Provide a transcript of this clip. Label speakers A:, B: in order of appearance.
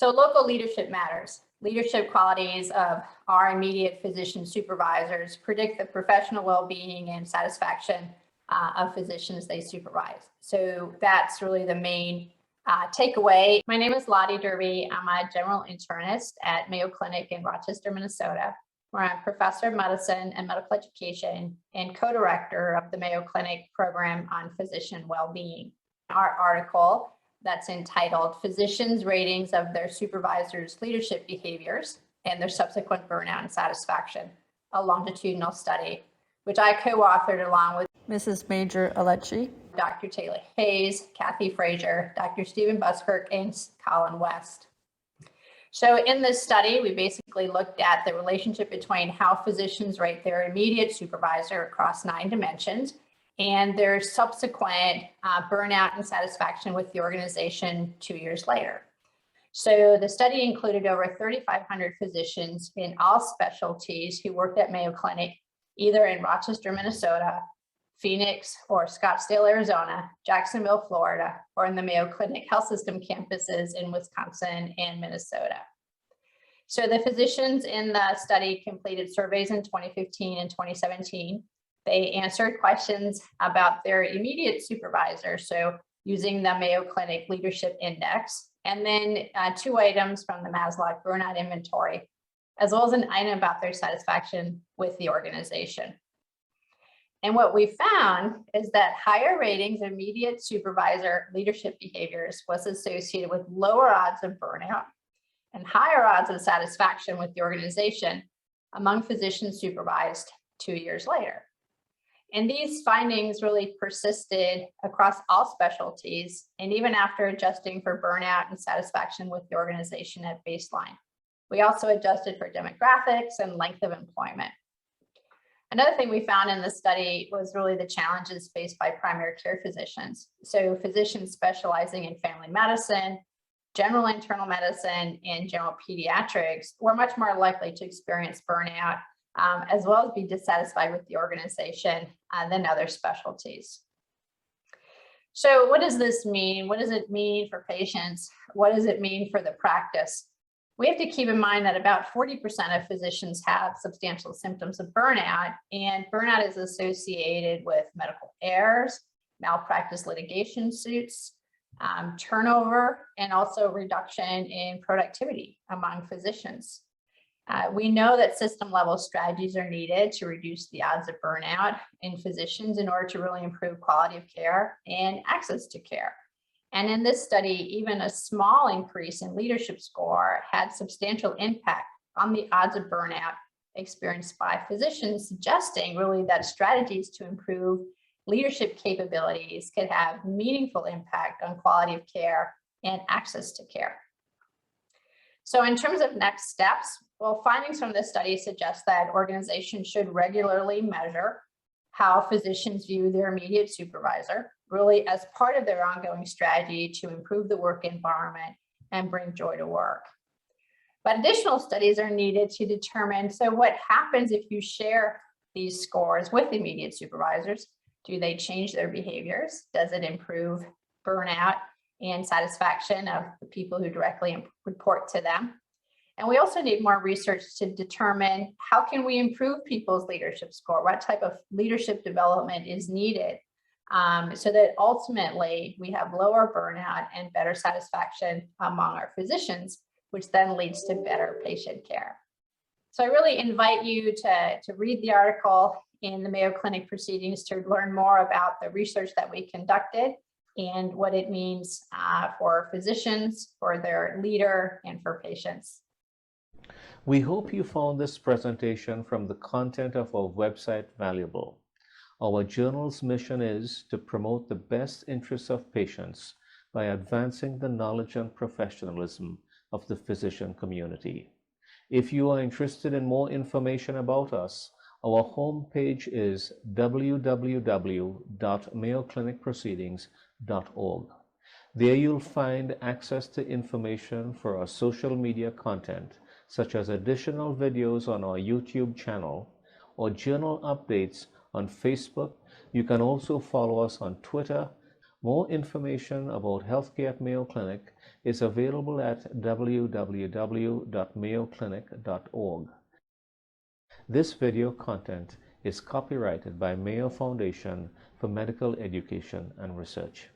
A: So local leadership matters. Leadership qualities of our immediate physician supervisors predict the professional well-being and satisfaction of physicians they supervise. So that's really the main takeaway. My name is Lottie Derby. I'm a general internist at Mayo Clinic in Rochester, Minnesota, where I'm professor of medicine and medical education and co-director of the Mayo Clinic program on physician well-being. Our article that's entitled Physicians' Ratings of Their Supervisors' Leadership Behaviors and Their Subsequent Burnout and Satisfaction, a longitudinal study, which I co-authored along with
B: Mrs. Major Alecci,
A: Dr. Taylor Hayes, Kathy Frazier, Dr. Stephen Buskirk, and Colin West. So in this study, we basically looked at the relationship between how physicians rate their immediate supervisor across 9 dimensions and their subsequent burnout and satisfaction with the organization 2 years later. So the study included over 3,500 physicians in all specialties who worked at Mayo Clinic, either in Rochester, Minnesota, Phoenix or Scottsdale, Arizona, Jacksonville, Florida, or in the Mayo Clinic Health System campuses in Wisconsin and Minnesota. So the physicians in the study completed surveys in 2015 and 2017. They answered questions about their immediate supervisor, so using the Mayo Clinic Leadership Index, and then 2 items from the Maslow Burnout Inventory, as well as an item about their satisfaction with the organization. And what we found is that higher ratings of immediate supervisor leadership behaviors was associated with lower odds of burnout and higher odds of satisfaction with the organization among physicians supervised 2 years later. And these findings really persisted across all specialties, and even after adjusting for burnout and satisfaction with the organization at baseline. We also adjusted for demographics and length of employment. Another thing we found in the study was really the challenges faced by primary care physicians. So physicians specializing in family medicine, general internal medicine, and general pediatrics were much more likely to experience burnout, as well as be dissatisfied with the organization than other specialties. So what does this mean? What does it mean for patients? What does it mean for the practice? We have to keep in mind that about 40% of physicians have substantial symptoms of burnout, and burnout is associated with medical errors, malpractice litigation suits, turnover, and also reduction in productivity among physicians. We know that system-level strategies are needed to reduce the odds of burnout in physicians in order to really improve quality of care and access to care. And in this study, even a small increase in leadership score had substantial impact on the odds of burnout experienced by physicians, suggesting really that strategies to improve leadership capabilities could have meaningful impact on quality of care and access to care. So in terms of next steps, well, findings from this study suggest that organizations should regularly measure how physicians view their immediate supervisor, really as part of their ongoing strategy to improve the work environment and bring joy to work. But additional studies are needed to determine, so what happens if you share these scores with immediate supervisors? Do they change their behaviors? Does it improve burnout and satisfaction of the people who directly report to them? And we also need more research to determine how can we improve people's leadership score? What type of leadership development is needed so that ultimately we have lower burnout and better satisfaction among our physicians, which then leads to better patient care. So I really invite you to read the article in the Mayo Clinic Proceedings to learn more about the research that we conducted and what it means for physicians, for their leader, and for patients.
C: We hope you found this presentation from the content of our website valuable. Our journal's mission is to promote the best interests of patients by advancing the knowledge and professionalism of the physician community. If you are interested in more information about us, our homepage is www.mayoclinicproceedings.org. There you'll find access to information for our social media content, such as additional videos on our YouTube channel or journal updates on Facebook. You can also follow us on Twitter More information about healthcare at Mayo Clinic is available at www.mayoclinic.org. This video content is copyrighted by Mayo Foundation for Medical Education and Research.